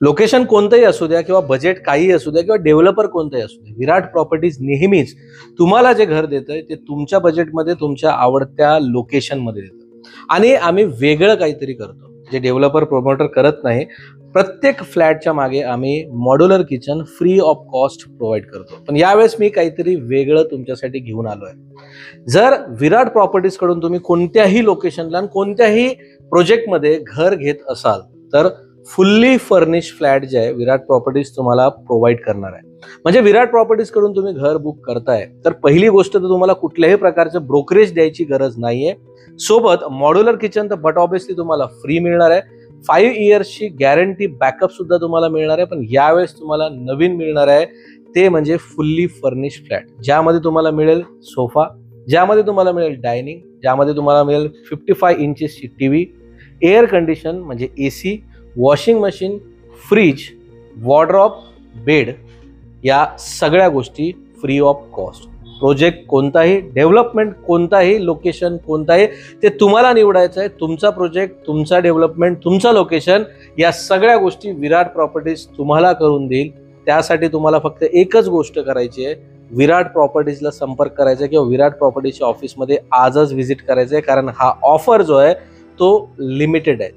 Location कोणतंही असू द्या किंवा बजेट काही असू द्या किंवा डेव्हलपर कोणतंही असू द्या, विराट प्रॉपर्टीज नेहमीच तुम्हाला जे घर देतंय ते तुमच्या बजेटमध्ये तुमच्या आवडत्या लोकेशनमध्ये देतं. आणि आम्ही वेगळं काहीतरी करतो जे डेव्हलपर प्रमोटर करत नाही. प्रत्येक फ्लॅटच्या मागे आम्ही modular kitchen free of cost provide करतो. पण यावेळेस मी काहीतरी वेगळं तुमच्यासाठी घेऊन आलो आहे. जर विराट प्रॉपर्टीज कडून तुम्ही कोणत्याही लोकेशनला आणि कोणत्याही प्रोजेक्टमध्ये घर घेत असाल तर फुल्ली फर्निश फ्लॅट जे आहे विराट प्रॉपर्टीज तुम्हाला प्रोव्हाइड करणार आहे. म्हणजे विराट प्रॉपर्टीज कडून तुम्ही घर बुक करताय तर पहिली गोष्ट तर तुम्हाला कुठल्याही प्रकारचं ब्रोकरेज द्यायची गरज नाहीये. सोबत मॉड्युलर किचन तर बट ऑब्विसली तुम्हाला फ्री मिळणार आहे. 5 इयर्सची गॅरंटी बॅकअप सुद्धा तुम्हाला मिळणार आहे. पण यावेळेस तुम्हाला नवीन मिळणार आहे ते म्हणजे फुल्ली फर्निश फ्लॅट, ज्यामध्ये तुम्हाला मिळेल सोफा, ज्यामध्ये तुम्हाला मिळेल डायनिंग, ज्यामध्ये तुम्हाला मिळेल 55 इंचेसची टीव्ही, एअर कंडिशन म्हणजे AC, washing machine, fridge, wardrobe, bed, या सगळ्या गोष्टी फ्री ऑफ कॉस्ट. प्रोजेक्ट कोणताही, डेव्हलपमेंट कोणताही, लोकेशन कोणताही, ते तुम्हाला निवडायचं आहे. तुमचा प्रोजेक्ट, तुमचा डेव्हलपमेंट, तुमचं लोकेशन, या सगळ्या गोष्टी विराट प्रॉपर्टीज तुम्हाला करून देईल. त्यासाठी तुम्हाला फक्त एकच गोष्ट करायची आहे, विराट प्रॉपर्टीजला संपर्क करायचा किंवा विराट प्रॉपर्टीच्या ऑफिसमध्ये आजच व्हिजिट करायचं आहे. कारण हा ऑफर जो आहे तो लिमिटेड आहे.